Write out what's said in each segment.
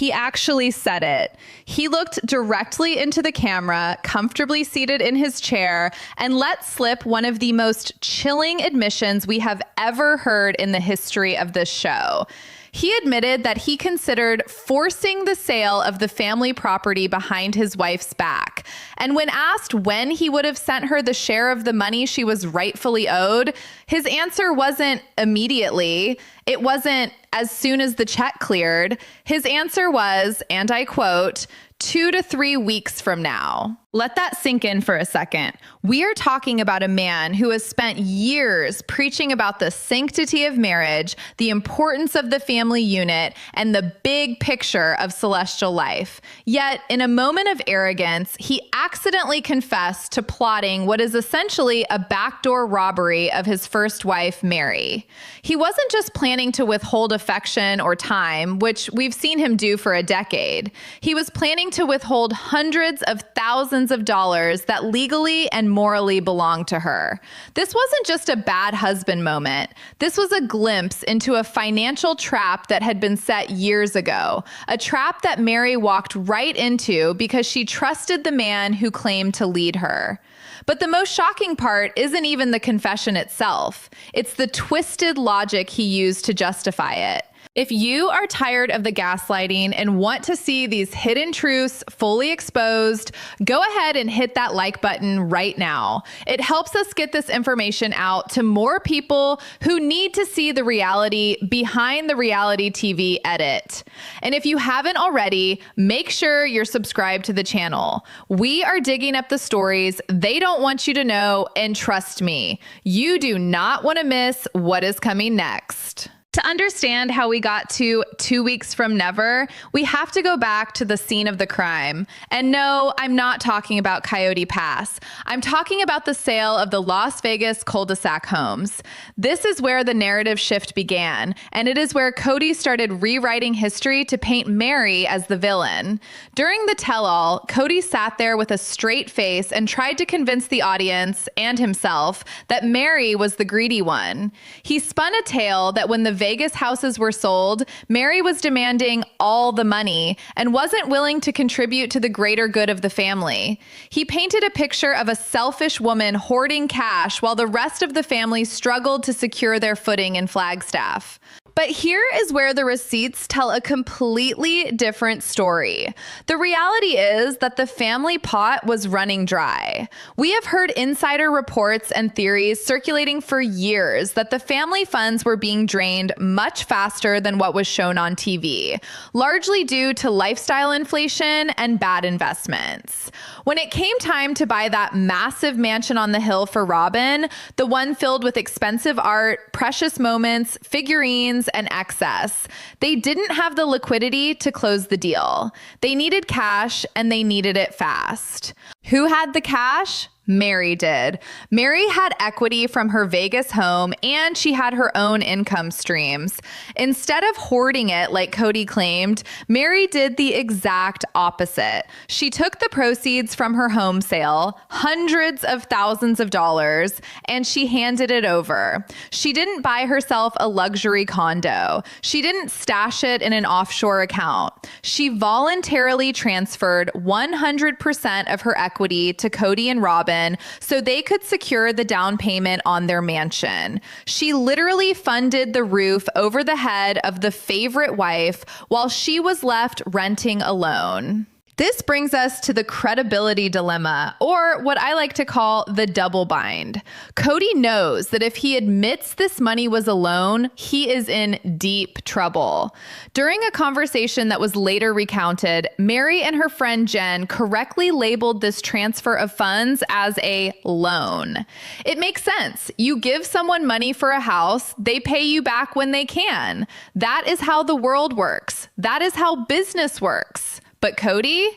He actually said it. He looked directly into the camera, comfortably seated in his chair, and let slip one of the most chilling admissions we have ever heard in the history of this show. He admitted that he considered forcing the sale of the family property behind his wife's back. And when asked when he would have sent her the share of the money she was rightfully owed, his answer wasn't immediately. It wasn't as soon as the check cleared. His answer was, and I quote, 2 to 3 weeks from now. Let that sink in for a second. We are talking about a man who has spent years preaching about the sanctity of marriage, the importance of the family unit, and the big picture of celestial life. Yet, in a moment of arrogance, he accidentally confessed to plotting what is essentially a backdoor robbery of his first wife, Meri. He wasn't just planning to withhold affection or time, which we've seen him do for a decade. He was planning to withhold hundreds of thousands of dollars that legally and morally belonged to her. This wasn't just a bad husband moment. This was a glimpse into a financial trap that had been set years ago, a trap that Meri walked right into because she trusted the man who claimed to lead her. But the most shocking part isn't even the confession itself. It's the twisted logic he used to justify it. If you are tired of the gaslighting and want to see these hidden truths fully exposed, go ahead and hit that like button right now. It helps us get this information out to more people who need to see the reality behind the reality TV edit. And if you haven't already, make sure you're subscribed to the channel. We are digging up the stories they don't want you to know, and trust me, you do not want to miss what is coming next. To understand how we got to 2 weeks from never, we have to go back to the scene of the crime. And no, I'm not talking about Coyote Pass. I'm talking about the sale of the Las Vegas Cul-de-Sac homes. This is where the narrative shift began, and it is where Kody started rewriting history to paint Meri as the villain. During the tell-all, Kody sat there with a straight face and tried to convince the audience and himself that Meri was the greedy one. He spun a tale that when the Vegas houses were sold, Meri was demanding all the money and wasn't willing to contribute to the greater good of the family. He painted a picture of a selfish woman hoarding cash while the rest of the family struggled to secure their footing in Flagstaff. But here is where the receipts tell a completely different story. The reality is that the family pot was running dry. We have heard insider reports and theories circulating for years that the family funds were being drained much faster than what was shown on TV, largely due to lifestyle inflation and bad investments. When it came time to buy that massive mansion on the hill for Robyn, the one filled with expensive art, precious moments, figurines, and excess, they didn't have the liquidity to close the deal. They needed cash, and they needed it fast. Who had the cash? Meri did. Meri had equity from her Vegas home, and she had her own income streams. Instead of hoarding it like Kody claimed, Meri did the exact opposite. She took the proceeds from her home sale, hundreds of thousands of dollars, and she handed it over. She didn't buy herself a luxury condo. She didn't stash it in an offshore account. She voluntarily transferred 100% of her equity to Kody and Robyn so they could secure the down payment on their mansion. She literally funded the roof over the head of the favorite wife while she was left renting alone. This brings us to the credibility dilemma, or what I like to call the double bind. Kody knows that if he admits this money was a loan, he is in deep trouble. During a conversation that was later recounted, Meri and her friend Jen correctly labeled this transfer of funds as a loan. It makes sense. You give someone money for a house, they pay you back when they can. That is how the world works. That is how business works. But Kody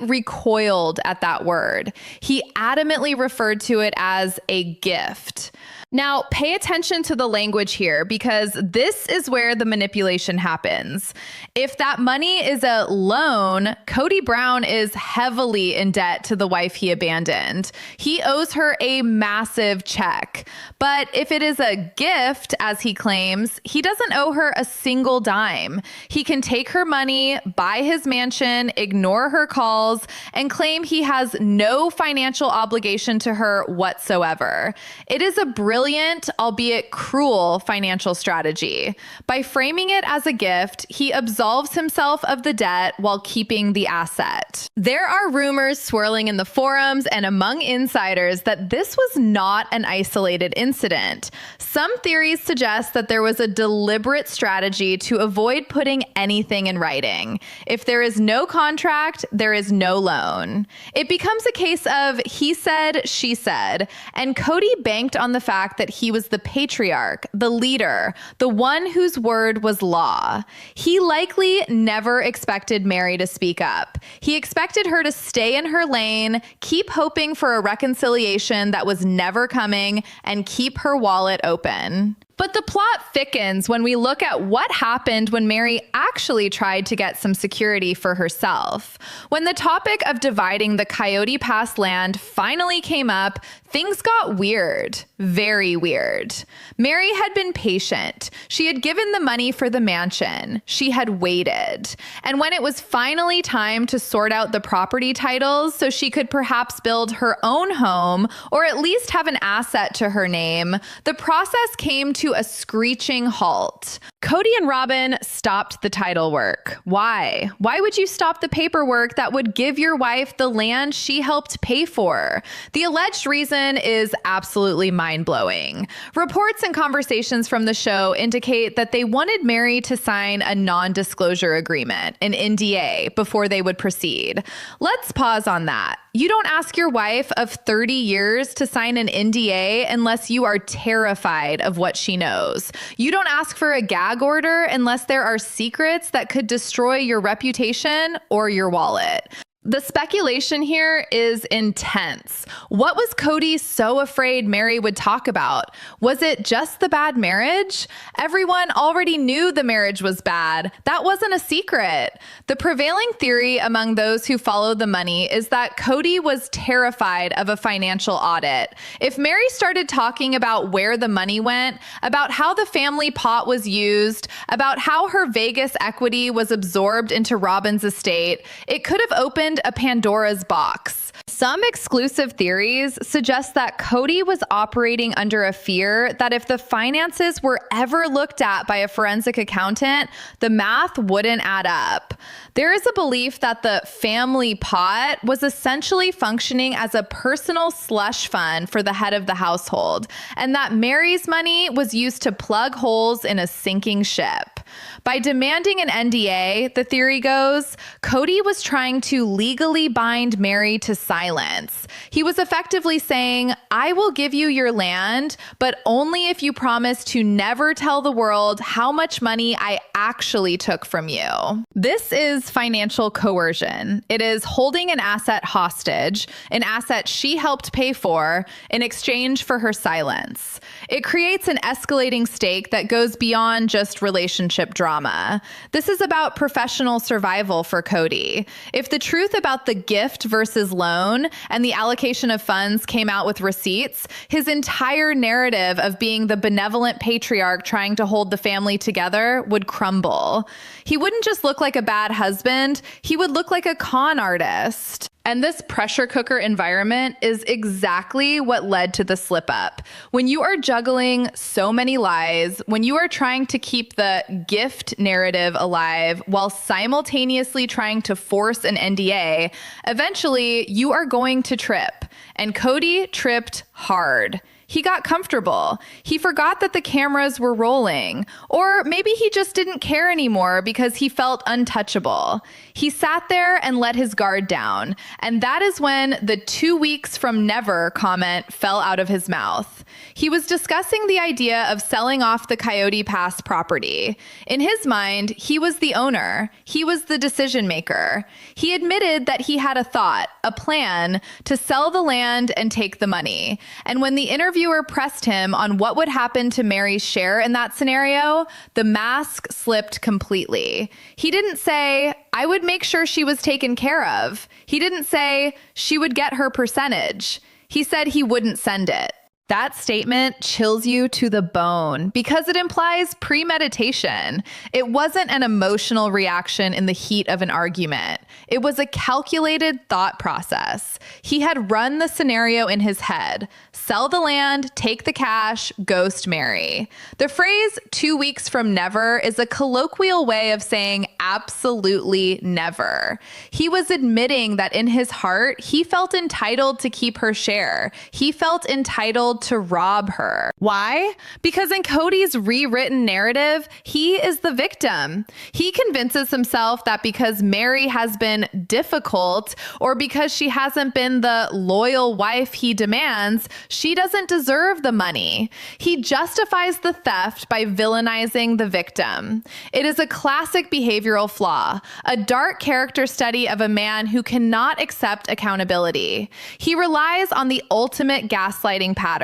recoiled at that word. He adamantly referred to it as a gift. Now, pay attention to the language here because this is where the manipulation happens. If that money is a loan, Kody Brown is heavily in debt to the wife he abandoned. He owes her a massive check. But if it is a gift, as he claims, he doesn't owe her a single dime. He can take her money, buy his mansion, ignore her calls, and claim he has no financial obligation to her whatsoever. It is a brilliant, albeit cruel, financial strategy. By framing it as a gift, he absolves himself of the debt while keeping the asset. There are rumors swirling in the forums and among insiders that this was not an isolated incident. Some theories suggest that there was a deliberate strategy to avoid putting anything in writing. If there is no contract, there is no loan. It becomes a case of he said, she said, and Kody banked on the fact that he was the patriarch, the leader, the one whose word was law. He likely never expected MERI to speak up. He expected her to stay in her lane, keep hoping for a reconciliation that was never coming, and keep her wallet open. But the plot thickens when we look at what happened when MERI actually tried to get some security for herself. When the topic of dividing the Coyote Pass land finally came up, things got weird, very weird. MERI had been patient. She had given the money for the mansion. She had waited. And when it was finally time to sort out the property titles so she could perhaps build her own home or at least have an asset to her name, the process came to a screeching halt. Kody and Robyn stopped the title work. Why? Why would you stop the paperwork that would give your wife the land she helped pay for? The alleged reason is absolutely mind-blowing. Reports and conversations from the show indicate that they wanted MERI to sign a non-disclosure agreement, an NDA, before they would proceed. Let's pause on that. You don't ask your wife of 30 years to sign an NDA unless you are terrified of what she knows. You don't ask for a gag order unless there are secrets that could destroy your reputation or your wallet. The speculation here is intense. What was Kody so afraid MERI would talk about? Was it just the bad marriage? Everyone already knew the marriage was bad. That wasn't a secret. The prevailing theory among those who follow the money is that Kody was terrified of a financial audit. If MERI started talking about where the money went, about how the family pot was used, about how her Vegas equity was absorbed into Robyn's estate, it could have opened a Pandora's box. Some exclusive theories suggest that Kody was operating under a fear that if the finances were ever looked at by a forensic accountant, the math wouldn't add up. There is a belief that the family pot was essentially functioning as a personal slush fund for the head of the household, and that MERI's money was used to plug holes in a sinking ship. By demanding an NDA, the theory goes, Kody was trying to legally bind MERI to silence. He was effectively saying, I will give you your land, but only if you promise to never tell the world how much money I actually took from you. This is financial coercion. It is holding an asset hostage, an asset she helped pay for, in exchange for her silence. It creates an escalating stake that goes beyond just relationship drama. This is about professional survival for Kody. If the truth about the gift versus loan and the allocation of funds came out with receipts, his entire narrative of being the benevolent patriarch trying to hold the family together would crumble. He wouldn't just look like a bad husband, he would look like a con artist. And this pressure cooker environment is exactly what led to the slip up. When you are juggling so many lies, when you are trying to keep the gift narrative alive while simultaneously trying to force an NDA, eventually you are going to trip. And Kody tripped hard. He got comfortable. He forgot that the cameras were rolling. Or maybe he just didn't care anymore because he felt untouchable. He sat there and let his guard down. And that is when the 2 weeks from never comment fell out of his mouth. He was discussing the idea of selling off the Coyote Pass property. In his mind, he was the owner. He was the decision maker. He admitted that he had a thought, a plan to sell the land and take the money. And when the interview viewer pressed him on what would happen to Meri's share in that scenario, the mask slipped completely. He didn't say, I would make sure she was taken care of. He didn't say she would get her percentage. He said he wouldn't send it. That statement chills you to the bone because it implies premeditation. It wasn't an emotional reaction in the heat of an argument. It was a calculated thought process. He had run the scenario in his head. Sell the land, take the cash, ghost Meri. The phrase 2 weeks from never is a colloquial way of saying absolutely never. He was admitting that in his heart, he felt entitled to keep her share. He felt entitled to rob her. Why? Because in Kody's rewritten narrative, he is the victim. He convinces himself that because Meri has been difficult or because she hasn't been the loyal wife he demands, she doesn't deserve the money. He justifies the theft by villainizing the victim. It is a classic behavioral flaw, a dark character study of a man who cannot accept accountability. He relies on the ultimate gaslighting pattern.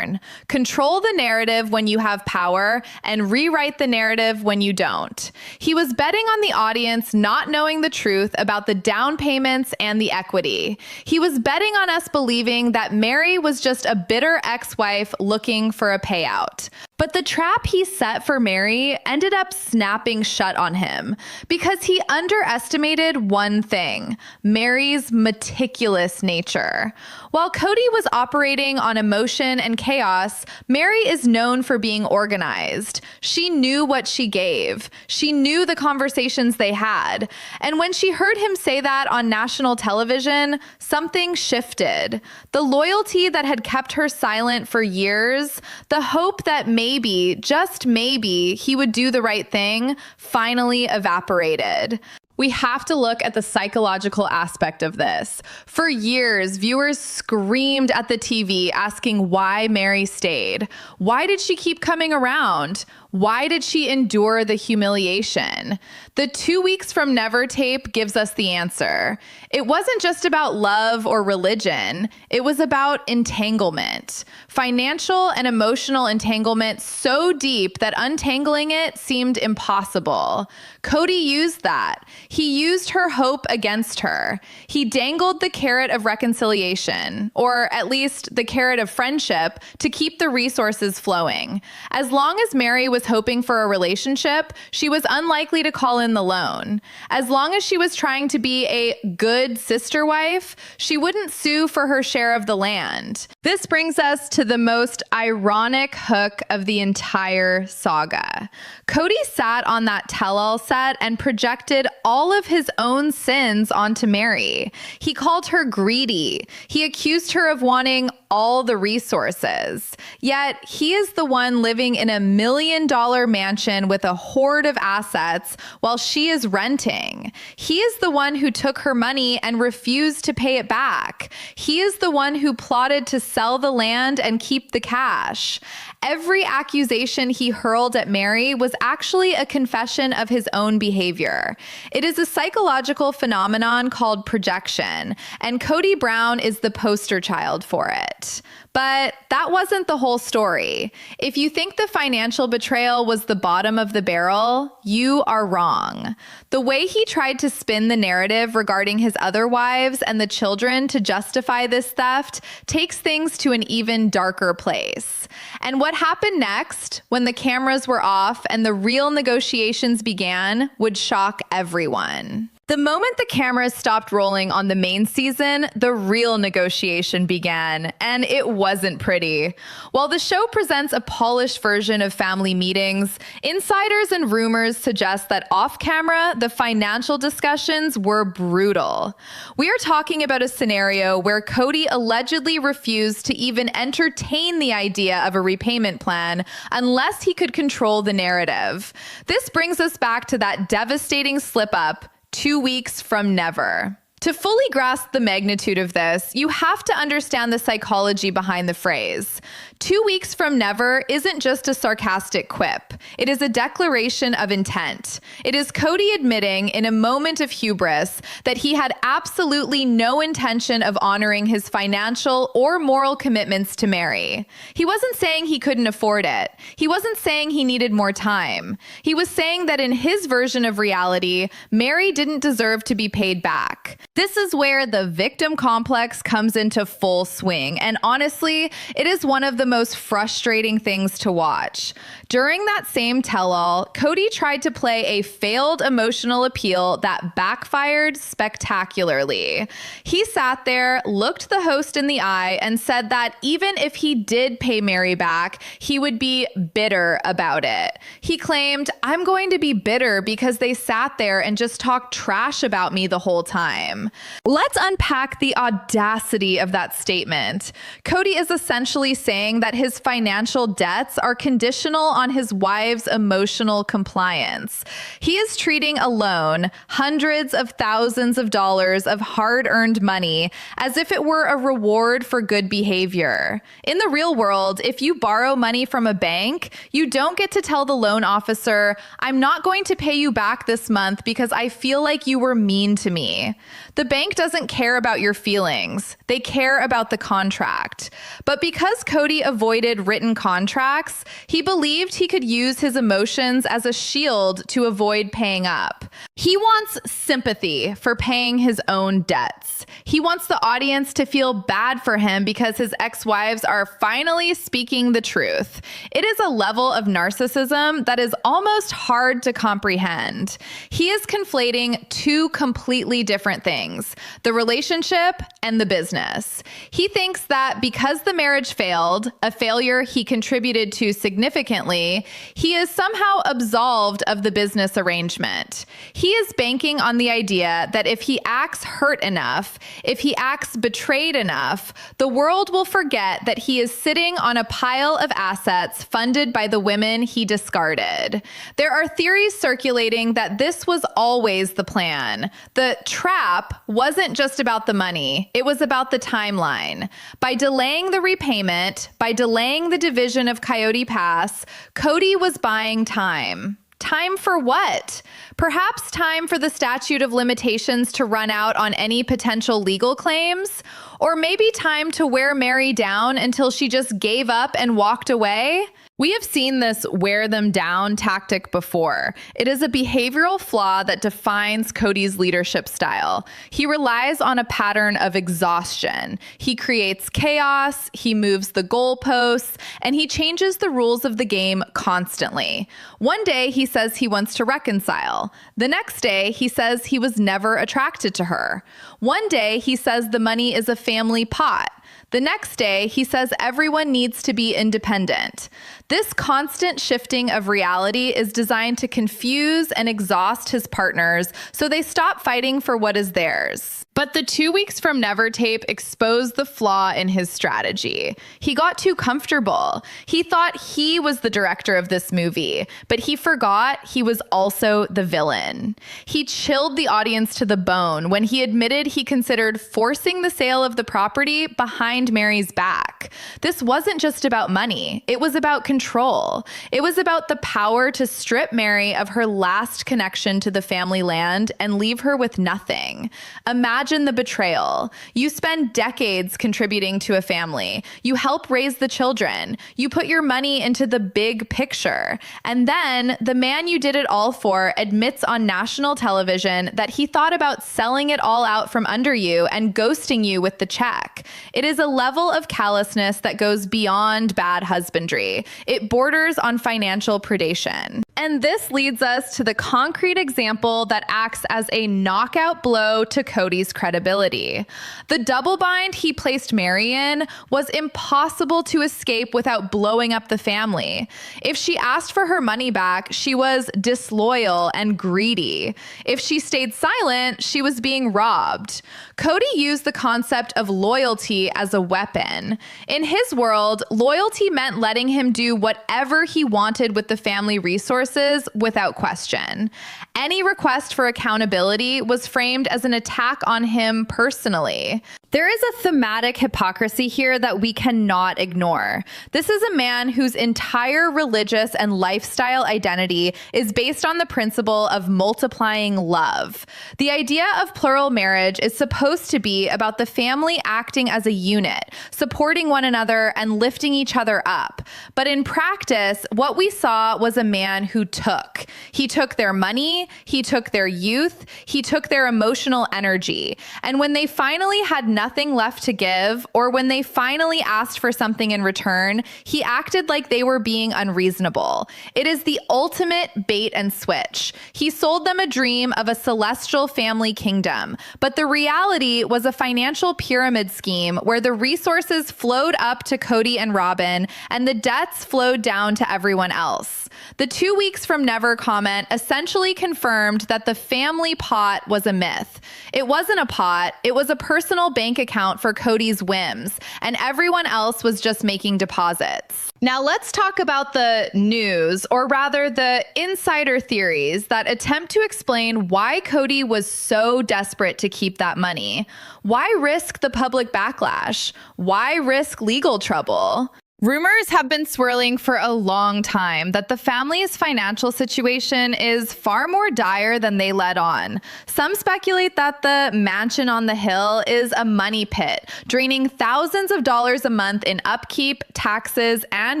Control the narrative when you have power and rewrite the narrative when you don't. He was betting on the audience not knowing the truth about the down payments and the equity. He was betting on us believing that Meri was just a bitter ex-wife looking for a payout. But the trap he set for Meri ended up snapping shut on him because he underestimated one thing: Meri's meticulous nature. While Kody was operating on emotion and chaos, Meri is known for being organized. She knew what she gave. She knew the conversations they had. And when she heard him say that on national television, something shifted. The loyalty that had kept her silent for years, the hope that maybe, just maybe, he would do the right thing, finally evaporated. We have to look at the psychological aspect of this. For years, viewers screamed at the TV asking why Meri stayed. Why did she keep coming around? Why did she endure the humiliation? The 2 weeks from never tape gives us the answer. It wasn't just about love or religion. It was about entanglement. Financial and emotional entanglement so deep that untangling it seemed impossible. Kody used that. He used her hope against her. He dangled the carrot of reconciliation, or at least the carrot of friendship, to keep the resources flowing. As long as Meri was hoping for a relationship, she was unlikely to call in the loan. As long as she was trying to be a good sister wife, she wouldn't sue for her share of the land. This brings us to the most ironic hook of the entire saga. Kody sat on that tell-all set and projected all of his own sins onto Meri. He called her greedy. He accused her of wanting all the resources. Yet he is the one living in $1 million mansion with a hoard of assets while she is renting. He is the one who took her money and refused to pay it back. He is the one who plotted to sell the land and keep the cash. Every accusation he hurled at Meri was actually a confession of his own behavior. It is a psychological phenomenon called projection, and Kody Brown is the poster child for it. But that wasn't the whole story. If you think the financial betrayal was the bottom of the barrel, you are wrong. The way he tried to spin the narrative regarding his other wives and the children to justify this theft takes things to an even darker place. And what happened next, when the cameras were off and the real negotiations began, would shock everyone. The moment the cameras stopped rolling on the main season, the real negotiation began, and it wasn't pretty. While the show presents a polished version of family meetings, insiders and rumors suggest that off-camera, the financial discussions were brutal. We are talking about a scenario where Kody allegedly refused to even entertain the idea of a repayment plan unless he could control the narrative. This brings us back to that devastating slip-up 2 weeks from never. To fully grasp the magnitude of this, you have to understand the psychology behind the phrase. 2 weeks from never isn't just a sarcastic quip. It is a declaration of intent. It is Kody admitting in a moment of hubris that he had absolutely no intention of honoring his financial or moral commitments to Meri. He wasn't saying he couldn't afford it. He wasn't saying he needed more time. He was saying that in his version of reality, Meri didn't deserve to be paid back. This is where the victim complex comes into full swing, and honestly, it is one of the most frustrating things to watch. During that same tell-all, Kody tried to play a failed emotional appeal that backfired spectacularly. He sat there, looked the host in the eye, and said that even if he did pay Meri back, he would be bitter about it. He claimed, "I'm going to be bitter because they sat there and just talked trash about me the whole time." Let's unpack the audacity of that statement. Kody is essentially saying that his financial debts are conditional on his wife's emotional compliance. He is treating a loan, hundreds of thousands of dollars of hard-earned money, as if it were a reward for good behavior. In the real world, if you borrow money from a bank, you don't get to tell the loan officer, "I'm not going to pay you back this month because I feel like you were mean to me." The bank doesn't care about your feelings. They care about the contract. But because Kody avoided written contracts, he believed he could use his emotions as a shield to avoid paying up. He wants sympathy for paying his own debts. He wants the audience to feel bad for him because his ex-wives are finally speaking the truth. It is a level of narcissism that is almost hard to comprehend. He is conflating two completely different things, the relationship and the business. He thinks that because the marriage failed, a failure he contributed to significantly, he is somehow absolved of the business arrangement. He is banking on the idea that if he acts hurt enough, if he acts betrayed enough, the world will forget that he is sitting on a pile of assets funded by the women he discarded. There are theories circulating that this was always the plan. The trap wasn't just about the money, it was about the timeline. By delaying the repayment, by delaying the division of Coyote Pass, Kody was buying time. Time for what? Perhaps time for the statute of limitations to run out on any potential legal claims? Or maybe time to wear Meri down until she just gave up and walked away? We have seen this wear them down tactic before. It is a behavioral flaw that defines Kody's leadership style. He relies on a pattern of exhaustion. He creates chaos, he moves the goalposts, and he changes the rules of the game constantly. One day he says he wants to reconcile. The next day he says he was never attracted to her. One day he says the money is a family pot. The next day, he says everyone needs to be independent. This constant shifting of reality is designed to confuse and exhaust his partners so they stop fighting for what is theirs. But the 2 weeks from never tape exposed the flaw in his strategy. He got too comfortable. He thought he was the director of this movie, but he forgot he was also the villain. He chilled the audience to the bone when he admitted he considered forcing the sale of the property behind Meri's back. This wasn't just about money. It was about control. It was about the power to strip Meri of her last connection to the family land and leave her with nothing. Imagine the betrayal. You spend decades contributing to a family. You help raise the children. You put your money into the big picture. And then the man you did it all for admits on national television that he thought about selling it all out from under you and ghosting you with the check. It is a level of callousness that goes beyond bad husbandry. It borders on financial predation. And this leads us to the concrete example that acts as a knockout blow to Kody's credibility. The double bind he placed Meri in was impossible to escape without blowing up the family. If she asked for her money back, she was disloyal and greedy. If she stayed silent, she was being robbed. Kody used the concept of loyalty as a weapon. In his world, loyalty meant letting him do whatever he wanted with the family resources resources without question. Any request for accountability was framed as an attack on him personally. There is a thematic hypocrisy here that we cannot ignore. This is a man whose entire religious and lifestyle identity is based on the principle of multiplying love. The idea of plural marriage is supposed to be about the family acting as a unit, supporting one another and lifting each other up. But in practice, what we saw was a man who took. He took their money, he took their youth, he took their emotional energy. And when they finally had nothing left to give, or when they finally asked for something in return, he acted like they were being unreasonable. It is the ultimate bait and switch. He sold them a dream of a celestial family kingdom, but the reality was a financial pyramid scheme where the resources flowed up to Kody and Robyn and the debts flowed down to everyone else. The 2 weeks from never comment essentially confirmed that the family pot was a myth. It wasn't a pot, it was a personal bank account for Kody's whims, and everyone else was just making deposits. Now let's talk about the news, or rather the insider theories that attempt to explain why Kody was so desperate to keep that money. Why risk the public backlash? Why risk legal trouble? Rumors have been swirling for a long time that the family's financial situation is far more dire than they let on. Some speculate that the mansion on the hill is a money pit, draining thousands of dollars a month in upkeep, taxes, and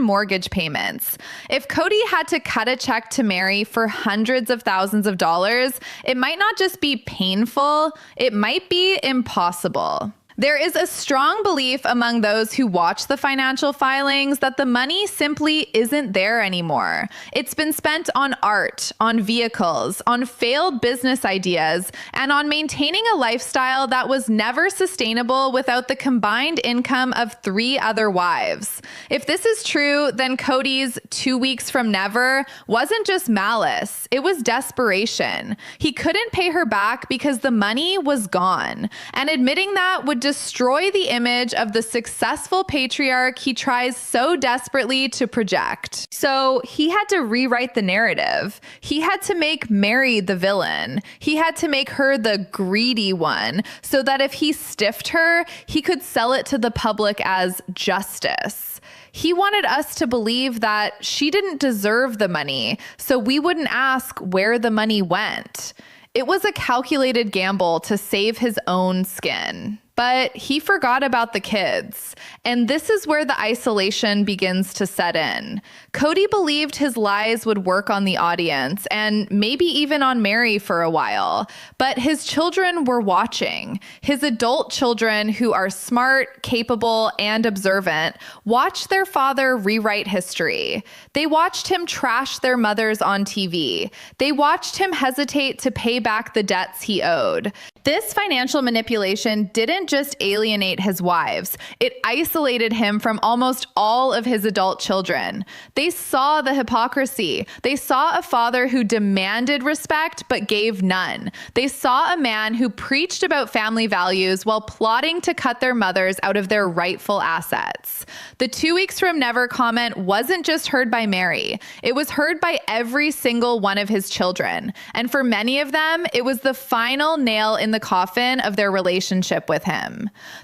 mortgage payments. If Kody had to cut a check to Meri for hundreds of thousands of dollars, it might not just be painful, it might be impossible. There is a strong belief among those who watch the financial filings that the money simply isn't there anymore. It's been spent on art, on vehicles, on failed business ideas, and on maintaining a lifestyle that was never sustainable without the combined income of 3 other wives. If this is true, then Kody's 2 weeks from never wasn't just malice, it was desperation. He couldn't pay her back because the money was gone, and admitting that would destroy the image of the successful patriarch he tries so desperately to project. So he had to rewrite the narrative. He had to make Meri the villain. He had to make her the greedy one so that if he stiffed her, he could sell it to the public as justice. He wanted us to believe that she didn't deserve the money, so we wouldn't ask where the money went. It was a calculated gamble to save his own skin. But he forgot about the kids, and this is where the isolation begins to set in. Kody believed his lies would work on the audience, and maybe even on Meri for a while, but his children were watching. His adult children, who are smart, capable, and observant, watched their father rewrite history. They watched him trash their mothers on TV. They watched him hesitate to pay back the debts he owed. This financial manipulation didn't just alienate his wives, it isolated him from almost all of his adult children. They saw the hypocrisy. They saw a father who demanded respect but gave none. They saw a man who preached about family values while plotting to cut their mothers out of their rightful assets. The 2 weeks from never comment wasn't just heard by Meri. It was heard by every single one of his children. And for many of them, it was the final nail in the coffin of their relationship with him.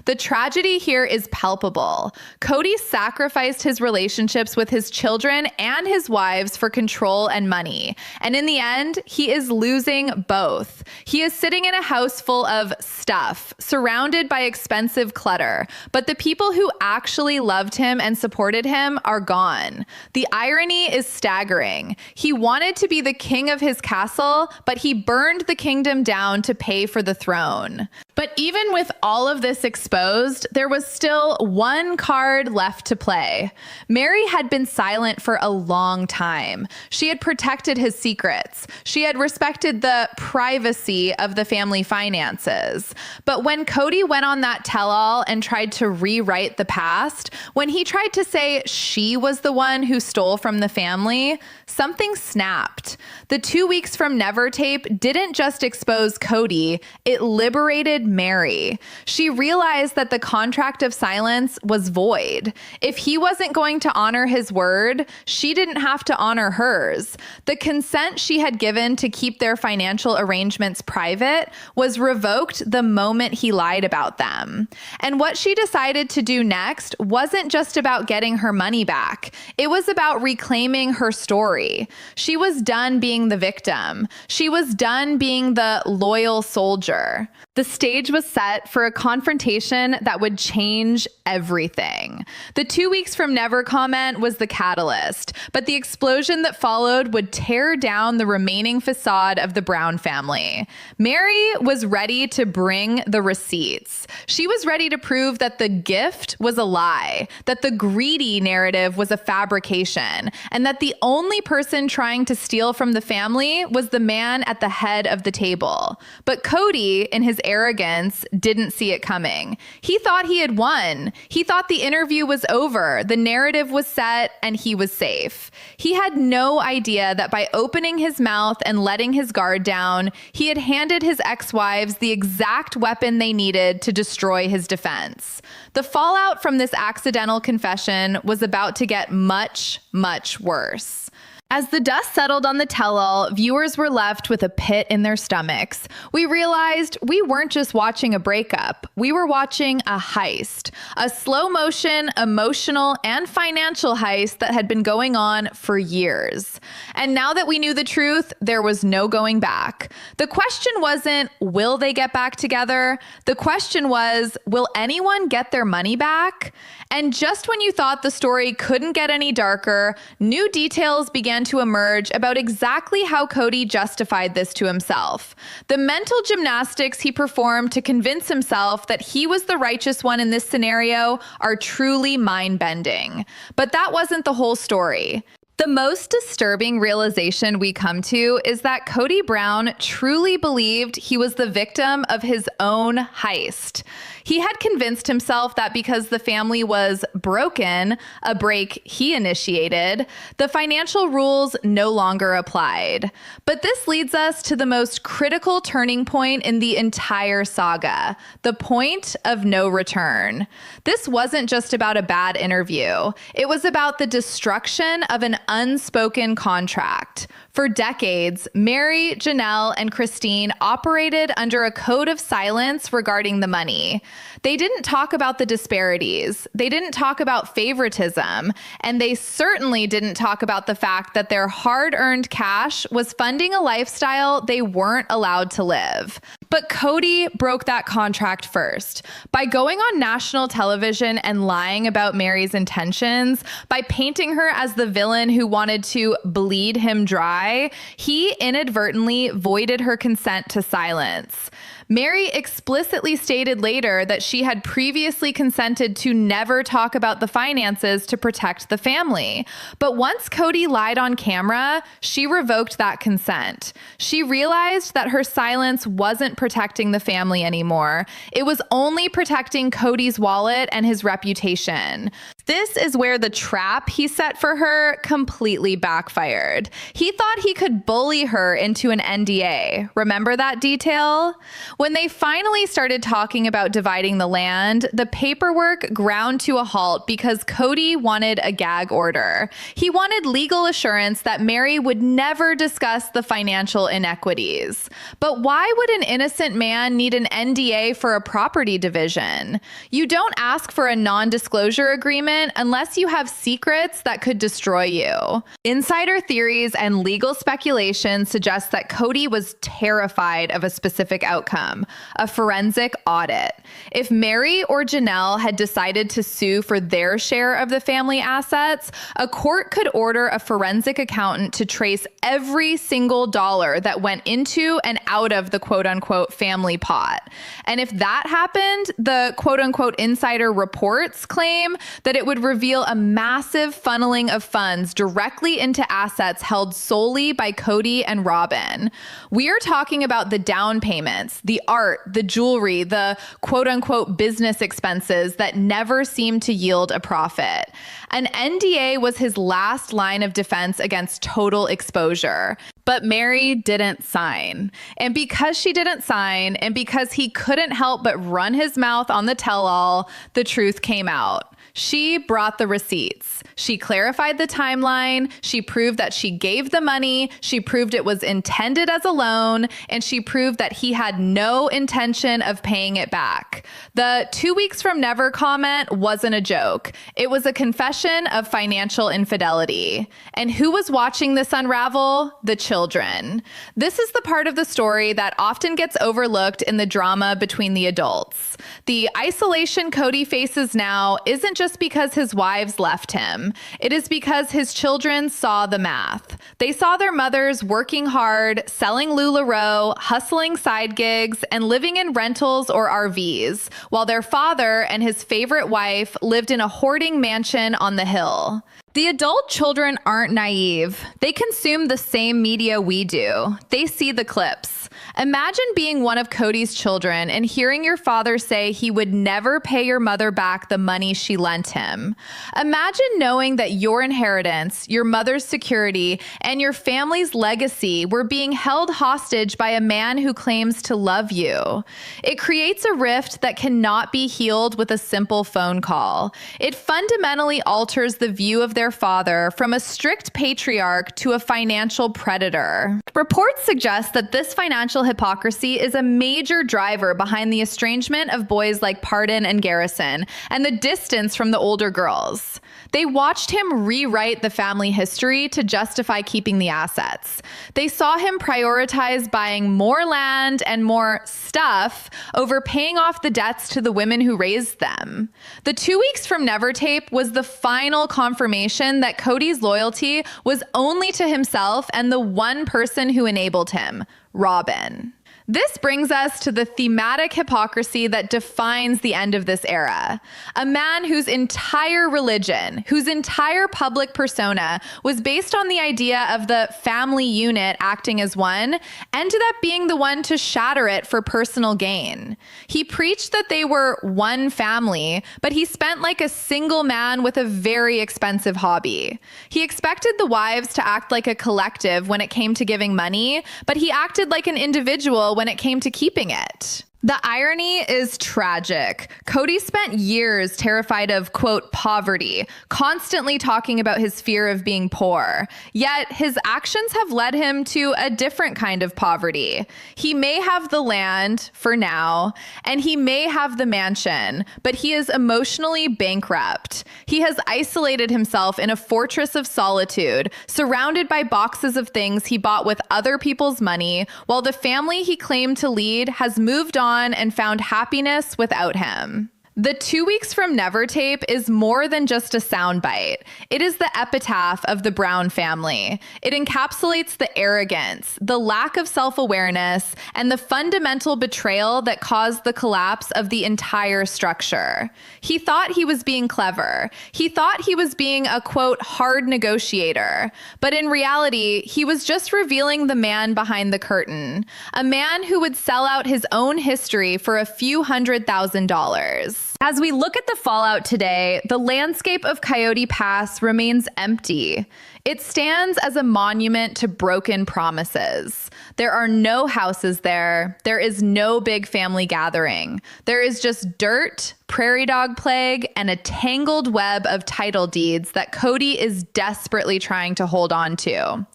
The tragedy here is palpable. Kody sacrificed his relationships with his children and his wives for control and money. And in the end, he is losing both. He is sitting in a house full of stuff, surrounded by expensive clutter. But the people who actually loved him and supported him are gone. The irony is staggering. He wanted to be the king of his castle, but he burned the kingdom down to pay for the throne. But even with all of this exposed, there was still one card left to play. Meri had been silent for a long time. She had protected his secrets. She had respected the privacy of the family finances. But when Kody went on that tell-all and tried to rewrite the past, when he tried to say she was the one who stole from the family, something snapped. The 2 weeks from never tape didn't just expose Kody, it liberated hated MERI. She realized that the contract of silence was void. If he wasn't going to honor his word, she didn't have to honor hers. The consent she had given to keep their financial arrangements private was revoked the moment he lied about them. And what she decided to do next wasn't just about getting her money back. It was about reclaiming her story. She was done being the victim. She was done being the loyal soldier. The stage was set for a confrontation that would change everything. The 2 weeks from never comment was the catalyst, but the explosion that followed would tear down the remaining facade of the Brown family. MERI was ready to bring the receipts. She was ready to prove that the gift was a lie, that the greedy narrative was a fabrication, and that the only person trying to steal from the family was the man at the head of the table. But Kody, in his arrogance, didn't see it coming. He thought he had won. He thought the interview was over, the narrative was set, and he was safe. He had no idea that by opening his mouth and letting his guard down, he had handed his ex-wives the exact weapon they needed to destroy his defense. The fallout from this accidental confession was about to get much, much worse. As the dust settled on the tell-all, viewers were left with a pit in their stomachs. We realized we weren't just watching a breakup. We were watching a heist, a slow-motion, emotional, and financial heist that had been going on for years. And now that we knew the truth, there was no going back. The question wasn't, will they get back together? The question was, will anyone get their money back? And just when you thought the story couldn't get any darker, new details began to emerge about exactly how Kody justified this to himself. The mental gymnastics he performed to convince himself that he was the righteous one in this scenario are truly mind-bending. But that wasn't the whole story. The most disturbing realization we come to is that Kody Brown truly believed he was the victim of his own heist. He had convinced himself that because the family was broken, a break he initiated, the financial rules no longer applied. But this leads us to the most critical turning point in the entire saga, the point of no return. This wasn't just about a bad interview. It was about the destruction of an unspoken contract. For decades, Meri, Janelle, and Christine operated under a code of silence regarding the money. They didn't talk about the disparities. They didn't talk about favoritism. And they certainly didn't talk about the fact that their hard-earned cash was funding a lifestyle they weren't allowed to live. But Kody broke that contract first. By going on national television and lying about Meri's intentions, by painting her as the villain who wanted to bleed him dry, he inadvertently voided her consent to silence. Meri explicitly stated later that she had previously consented to never talk about the finances to protect the family. But once Kody lied on camera, she revoked that consent. She realized that her silence wasn't protecting the family anymore. It was only protecting Kody's wallet and his reputation. This is where the trap he set for her completely backfired. He thought he could bully her into an NDA. Remember that detail? When they finally started talking about dividing the land, the paperwork ground to a halt because Kody wanted a gag order. He wanted legal assurance that Meri would never discuss the financial inequities. But why would an innocent man need an NDA for a property division? You don't ask for a non-disclosure agreement unless you have secrets that could destroy you. Insider theories and legal speculation suggest that Kody was terrified of a specific outcome, a forensic audit. If Meri or Janelle had decided to sue for their share of the family assets, a court could order a forensic accountant to trace every single dollar that went into and out of the quote-unquote family pot. And if that happened, the quote-unquote insider reports claim that it it would reveal a massive funneling of funds directly into assets held solely by Kody and Robyn. We are talking about the down payments, the art, the jewelry, the quote unquote business expenses that never seemed to yield a profit. An NDA was his last line of defense against total exposure. But Meri didn't sign. And because she didn't sign, and because he couldn't help but run his mouth on the tell-all, the truth came out. She brought the receipts. She clarified the timeline. She proved that she gave the money. She proved it was intended as a loan. And she proved that he had no intention of paying it back. The 2 weeks from never comment wasn't a joke. It was a confession of financial infidelity. And who was watching this unravel? The children. This is the part of the story that often gets overlooked in the drama between the adults. The isolation Kody faces now isn't just because his wives left him. It is because his children saw the math. They saw their mothers working hard, selling LuLaRoe, hustling side gigs, and living in rentals or RVs, while their father and his favorite wife lived in a hoarding mansion on the hill. The adult children aren't naive. They consume the same media we do. They see the clips. Imagine being one of Kody's children and hearing your father say he would never pay your mother back the money she lent him. Imagine knowing that your inheritance, your mother's security, and your family's legacy were being held hostage by a man who claims to love you. It creates a rift that cannot be healed with a simple phone call. It fundamentally alters the view of their father from a strict patriarch to a financial predator. Reports suggest that this financial hypocrisy is a major driver behind the estrangement of boys like Pardon and Garrison and the distance from the older girls. They watched him rewrite the family history to justify keeping the assets. They saw him prioritize buying more land and more stuff over paying off the debts to the women who raised them. The 2 weeks from Never tape was the final confirmation that Kody's loyalty was only to himself and the one person who enabled him, Robyn. This brings us to the thematic hypocrisy that defines the end of this era. A man whose entire religion, whose entire public persona was based on the idea of the family unit acting as one, ended up being the one to shatter it for personal gain. He preached that they were one family, but he spent like a single man with a very expensive hobby. He expected the wives to act like a collective when it came to giving money, but he acted like an individual when it came to keeping it. The irony is tragic. Kody spent years terrified of, quote, poverty, constantly talking about his fear of being poor. Yet his actions have led him to a different kind of poverty. He may have the land for now, and he may have the mansion, but he is emotionally bankrupt. He has isolated himself in a fortress of solitude, surrounded by boxes of things he bought with other people's money, while the family he claimed to lead has moved on and found happiness without him. The 2 weeks from Never tape is more than just a soundbite. It is the epitaph of the Brown family. It encapsulates the arrogance, the lack of self-awareness, and the fundamental betrayal that caused the collapse of the entire structure. He thought he was being clever. He thought he was being a, quote, hard negotiator. But in reality, he was just revealing the man behind the curtain, a man who would sell out his own history for a few $100,000. As we look at the fallout today, the landscape of Coyote Pass remains empty. It stands as a monument to broken promises. There are no houses there. There is no big family gathering. There is just dirt, prairie dog plague, and a tangled web of title deeds that Kody is desperately trying to hold on to.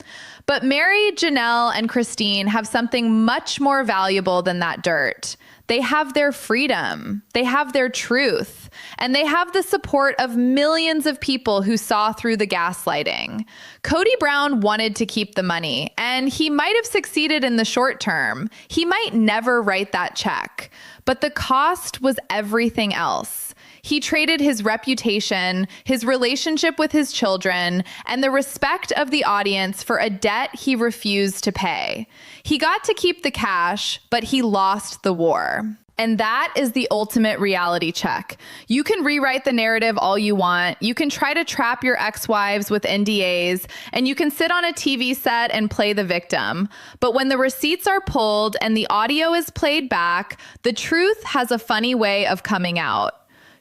But Meri, Janelle, and Christine have something much more valuable than that dirt. They have their freedom, they have their truth, and they have the support of millions of people who saw through the gaslighting. Kody Brown wanted to keep the money, and he might have succeeded in the short term. He might never write that check, but the cost was everything else. He traded his reputation, his relationship with his children, and the respect of the audience for a debt he refused to pay. He got to keep the cash, but he lost the war. And that is the ultimate reality check. You can rewrite the narrative all you want. You can try to trap your ex-wives with NDAs, and you can sit on a TV set and play the victim. But when the receipts are pulled and the audio is played back, the truth has a funny way of coming out.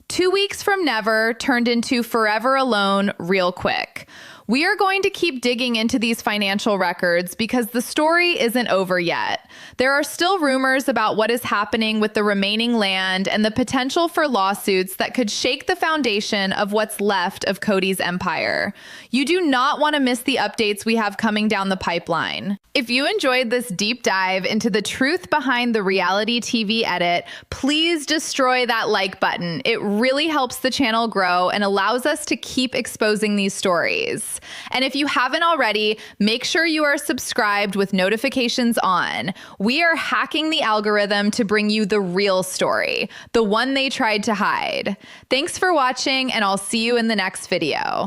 2 weeks from never turned into forever alone real quick. We are going to keep digging into these financial records because the story isn't over yet. There are still rumors about what is happening with the remaining land and the potential for lawsuits that could shake the foundation of what's left of Kody's empire. You do not want to miss the updates we have coming down the pipeline. If you enjoyed this deep dive into the truth behind the reality TV edit, please destroy that like button. It really helps the channel grow and allows us to keep exposing these stories. And if you haven't already, make sure you are subscribed with notifications on. We are hacking the algorithm to bring you the real story, the one they tried to hide. Thanks for watching, and I'll see you in the next video.